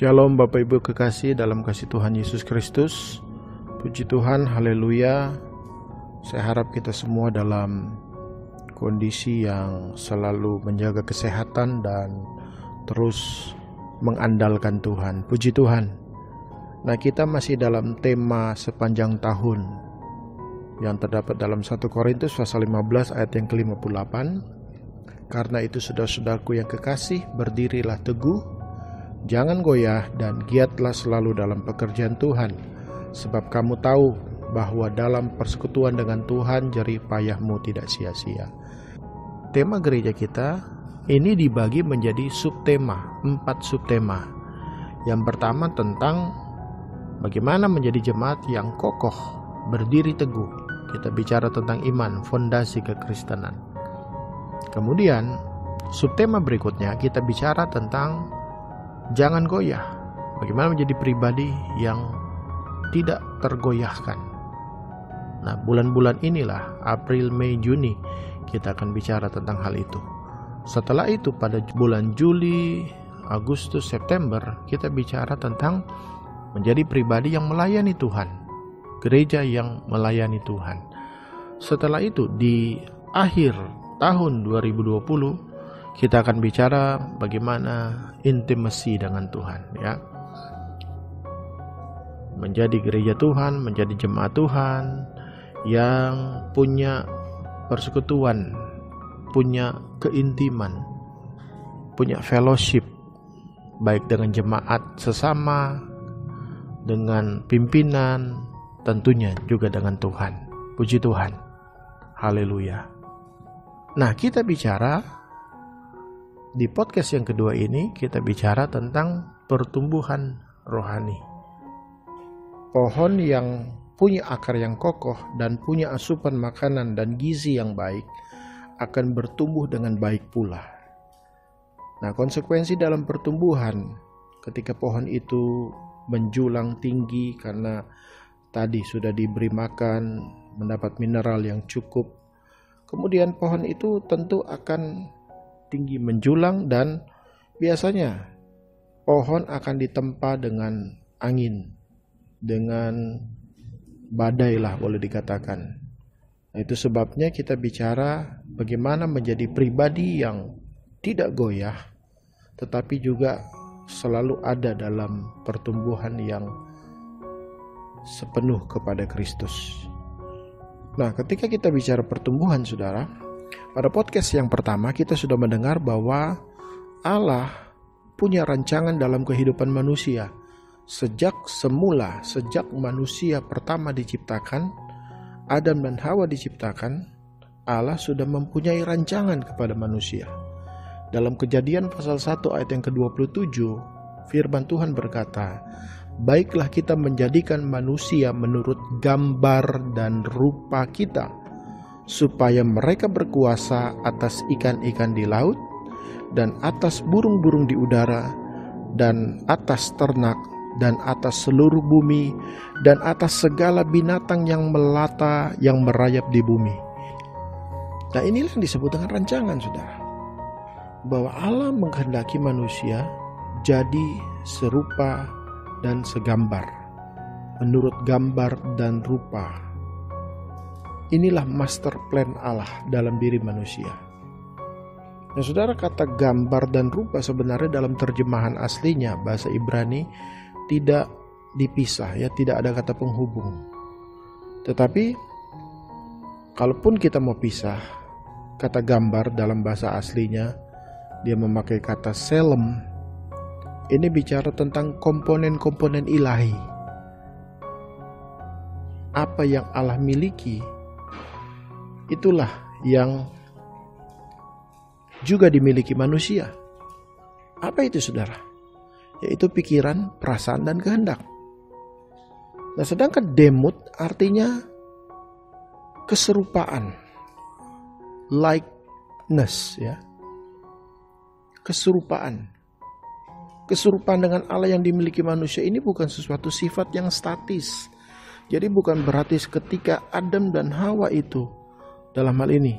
Shalom Bapak Ibu kekasih dalam kasih Tuhan Yesus Kristus. Puji Tuhan, haleluya. Saya harap kita semua dalam kondisi yang selalu menjaga kesehatan dan terus mengandalkan Tuhan. Puji Tuhan. Nah, kita masih dalam tema sepanjang tahun yang terdapat dalam 1 Korintus pasal 15 ayat yang ke-58. Karena itu saudara-saudaraku yang kekasih, berdirilah teguh, jangan goyah dan giatlah selalu dalam pekerjaan Tuhan, sebab kamu tahu bahwa dalam persekutuan dengan Tuhan jerih payahmu tidak sia-sia. Tema gereja kita ini dibagi menjadi subtema, 4 subtema. Yang pertama tentang bagaimana menjadi jemaat yang kokoh, berdiri teguh. Kita bicara tentang iman, fondasi kekristenan. Kemudian subtema berikutnya kita bicara tentang jangan goyah. Bagaimana menjadi pribadi yang tidak tergoyahkan. Nah, bulan-bulan inilah, April, Mei, Juni, kita akan bicara tentang hal itu. Setelah itu pada bulan Juli, Agustus, September, kita bicara tentang menjadi pribadi yang melayani Tuhan. Gereja yang melayani Tuhan. Setelah itu di akhir tahun 2020 kita akan bicara bagaimana intimasi dengan Tuhan, ya. Menjadi gereja Tuhan, menjadi jemaat Tuhan yang punya persekutuan, punya keintiman, punya fellowship baik dengan jemaat sesama, dengan pimpinan, tentunya juga dengan Tuhan. Puji Tuhan. Haleluya. Nah, kita bicara di podcast yang kedua ini, kita bicara tentang pertumbuhan rohani. Pohon yang punya akar yang kokoh dan punya asupan makanan dan gizi yang baik akan bertumbuh dengan baik pula. Nah, konsekuensi dalam pertumbuhan ketika pohon itu menjulang tinggi karena tadi sudah diberi makan, mendapat mineral yang cukup. Kemudian pohon itu tentu akan tinggi menjulang dan biasanya pohon akan ditempa dengan angin, dengan badai lah boleh dikatakan. Nah, itu sebabnya kita bicara bagaimana menjadi pribadi yang tidak goyah, tetapi juga selalu ada dalam pertumbuhan yang sepenuh kepada Kristus. Nah, ketika kita bicara pertumbuhan, saudara, pada podcast yang pertama kita sudah mendengar bahwa Allah punya rancangan dalam kehidupan manusia. Sejak semula, sejak manusia pertama diciptakan, Adam dan Hawa diciptakan, Allah sudah mempunyai rancangan kepada manusia. Dalam Kejadian pasal 1 ayat yang ke-27, firman Tuhan berkata, baiklah kita menjadikan manusia menurut gambar dan rupa kita, supaya mereka berkuasa atas ikan-ikan di laut, dan atas burung-burung di udara, dan atas ternak, dan atas seluruh bumi, dan atas segala binatang yang melata yang merayap di bumi. Nah, inilah yang disebut dengan rancangan, saudara. Bahwa Allah menghendaki manusia jadi serupa dan segambar, menurut gambar dan rupa. Inilah master plan Allah dalam diri manusia. Nah, saudara, kata gambar dan rupa sebenarnya dalam terjemahan aslinya bahasa Ibrani tidak dipisah, ya, tidak ada kata penghubung. Tetapi kalaupun kita mau pisah, kata gambar dalam bahasa aslinya dia memakai kata selem. Ini bicara tentang komponen-komponen ilahi. Apa yang Allah miliki, itulah yang juga dimiliki manusia. Apa itu, saudara? Yaitu pikiran, perasaan, dan kehendak. Nah, sedangkan demut artinya keserupaan, likeness, ya, keserupaan. Keserupaan dengan Allah yang dimiliki manusia ini bukan sesuatu sifat yang statis. Jadi bukan berarti ketika Adam dan Hawa itu dalam hal ini.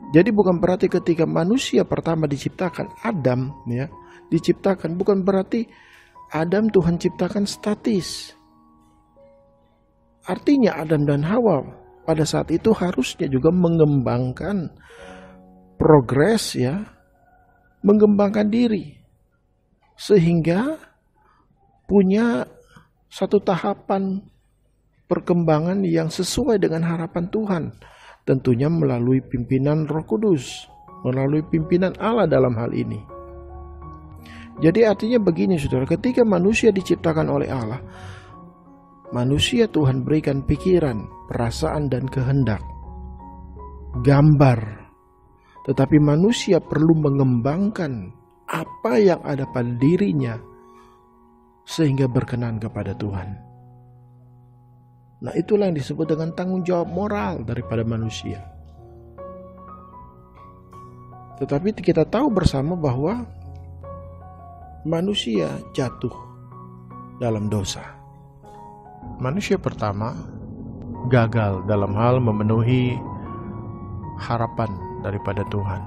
Jadi bukan berarti ketika manusia pertama diciptakan, Adam, ya, diciptakan, bukan berarti Adam Tuhan ciptakan statis. Artinya Adam dan Hawa pada saat itu harusnya juga mengembangkan progres, ya, mengembangkan diri, sehingga punya satu tahapan perkembangan yang sesuai dengan harapan Tuhan. Tentunya melalui pimpinan Roh Kudus, melalui pimpinan Allah dalam hal ini. Jadi artinya begini saudara, ketika manusia diciptakan oleh Allah, manusia Tuhan berikan pikiran, perasaan dan kehendak, gambar. Tetapi manusia perlu mengembangkan apa yang ada pada dirinya sehingga berkenan kepada Tuhan. Nah, itulah yang disebut dengan tanggung jawab moral daripada manusia. Tetapi kita tahu bersama bahwa manusia jatuh dalam dosa. Manusia pertama gagal dalam hal memenuhi harapan daripada Tuhan.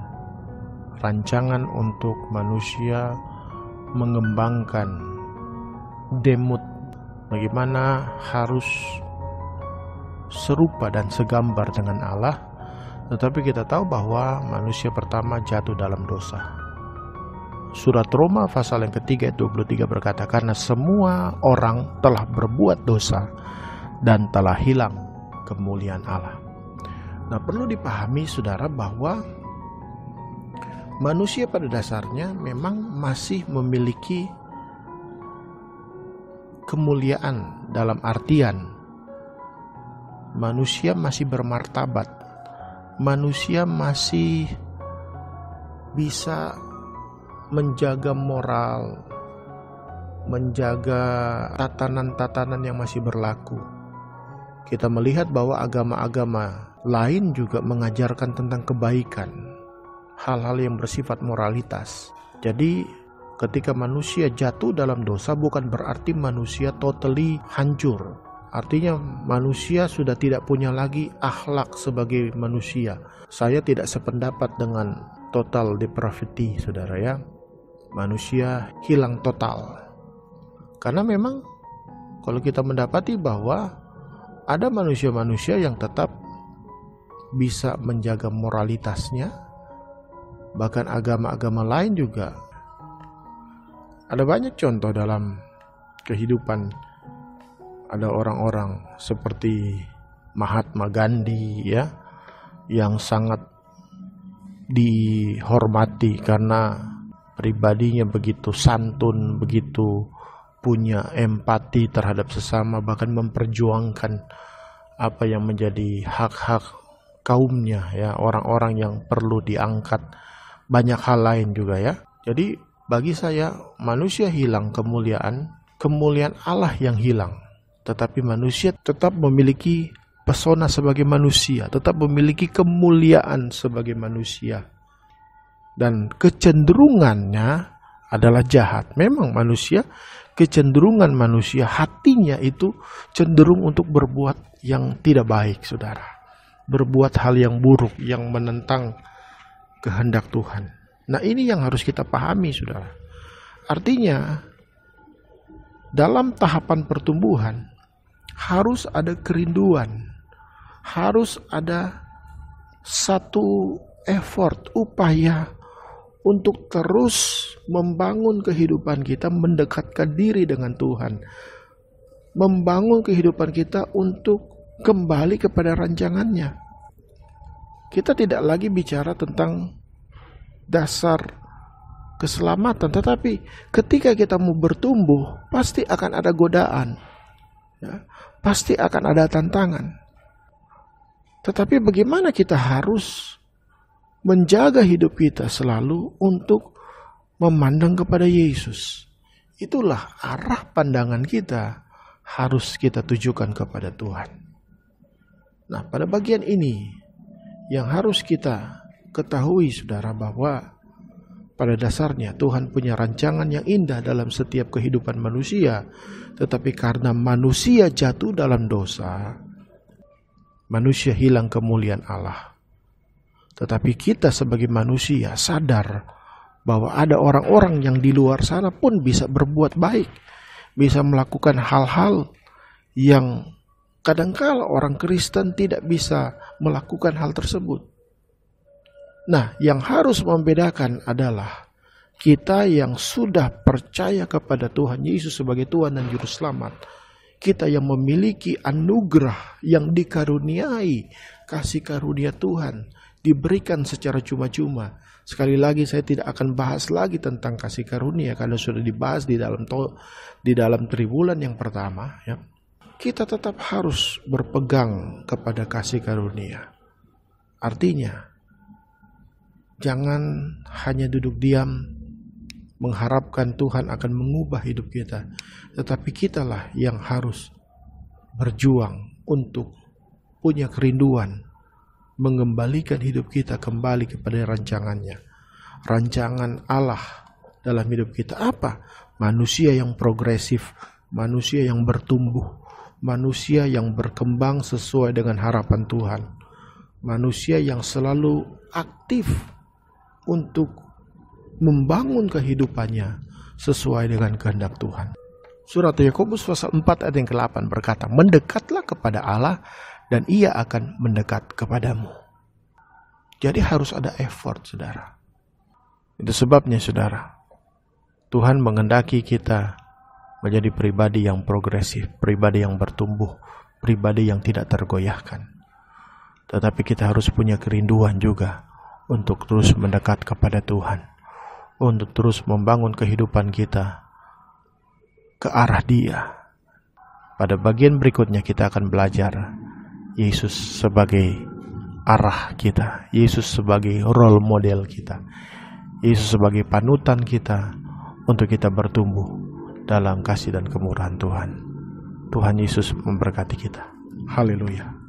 Rancangan untuk manusia mengembangkan demut, bagaimana harus serupa dan segambar dengan Allah. Tetapi kita tahu bahwa manusia pertama jatuh dalam dosa. Surat Roma pasal yang ketiga ayat 23 berkata, karena semua orang telah berbuat dosa dan telah hilang kemuliaan Allah. Nah, perlu dipahami saudara bahwa manusia pada dasarnya memang masih memiliki kemuliaan, dalam artian manusia masih bermartabat, manusia masih bisa menjaga moral, menjaga tatanan-tatanan yang masih berlaku. Kita melihat bahwa agama-agama lain juga mengajarkan tentang kebaikan, hal-hal yang bersifat moralitas. Jadi ketika manusia jatuh dalam dosa bukan berarti manusia totally hancur. Artinya manusia sudah tidak punya lagi akhlak sebagai manusia. Saya tidak sependapat dengan total depravity, saudara ya. Manusia hilang total. Karena memang kalau kita mendapati bahwa ada manusia-manusia yang tetap bisa menjaga moralitasnya, bahkan agama-agama lain juga. Ada banyak contoh dalam kehidupan. Ada orang-orang seperti Mahatma Gandhi, ya, yang sangat dihormati karena pribadinya begitu santun, begitu punya empati terhadap sesama, bahkan memperjuangkan apa yang menjadi hak-hak kaumnya, ya, orang-orang yang perlu diangkat, banyak hal lain juga, ya. Jadi bagi saya manusia hilang kemuliaan Allah yang hilang. Tetapi manusia tetap memiliki pesona sebagai manusia, tetap memiliki kemuliaan sebagai manusia. Dan kecenderungannya adalah jahat. Memang manusia, kecenderungan manusia, hatinya itu cenderung untuk berbuat yang tidak baik, saudara. Berbuat hal yang buruk, yang menentang kehendak Tuhan. Nah, ini yang harus kita pahami, saudara. Artinya, dalam tahapan pertumbuhan, harus ada kerinduan, harus ada satu effort, upaya untuk terus membangun kehidupan kita, mendekatkan diri dengan Tuhan, membangun kehidupan kita untuk kembali kepada rancangannya. Kita tidak lagi bicara tentang dasar keselamatan, tetapi ketika kita mau bertumbuh, pasti akan ada godaan, ya, pasti akan ada tantangan. Tetapi bagaimana kita harus menjaga hidup kita selalu untuk memandang kepada Yesus. Itulah arah pandangan kita harus kita tujukan kepada Tuhan. Nah, pada bagian ini yang harus kita ketahui, saudara, bahwa pada dasarnya Tuhan punya rancangan yang indah dalam setiap kehidupan manusia. Tetapi karena manusia jatuh dalam dosa, manusia hilang kemuliaan Allah. Tetapi kita sebagai manusia sadar bahwa ada orang-orang yang di luar sana pun bisa berbuat baik, bisa melakukan hal-hal yang kadangkala orang Kristen tidak bisa melakukan hal tersebut. Nah, yang harus membedakan adalah kita yang sudah percaya kepada Tuhan Yesus sebagai Tuhan dan Juru Selamat. Kita yang memiliki anugerah yang dikaruniai, kasih karunia Tuhan, diberikan secara cuma-cuma. Sekali lagi saya tidak akan bahas lagi tentang kasih karunia karena sudah dibahas di dalam triwulan yang pertama. Ya. Kita tetap harus berpegang kepada kasih karunia. Artinya, jangan hanya duduk diam mengharapkan Tuhan akan mengubah hidup kita, tetapi kitalah yang harus berjuang untuk punya kerinduan mengembalikan hidup kita kembali kepada rancangannya. Rancangan Allah dalam hidup kita apa? Manusia yang progresif, manusia yang bertumbuh, manusia yang berkembang sesuai dengan harapan Tuhan, manusia yang selalu aktif untuk membangun kehidupannya sesuai dengan kehendak Tuhan. Surat Yakobus pasal 4 ayat yang ke-8 berkata, mendekatlah kepada Allah dan Ia akan mendekat kepadamu. Jadi harus ada effort, saudara. Itu sebabnya, saudara, Tuhan menghendaki kita menjadi pribadi yang progresif, pribadi yang bertumbuh, pribadi yang tidak tergoyahkan. Tetapi kita harus punya kerinduan juga untuk terus mendekat kepada Tuhan, untuk terus membangun kehidupan kita ke arah Dia. Pada bagian berikutnya kita akan belajar Yesus sebagai arah kita, Yesus sebagai role model kita, Yesus sebagai panutan kita untuk kita bertumbuh dalam kasih dan kemurahan Tuhan. Tuhan Yesus memberkati kita. Haleluya.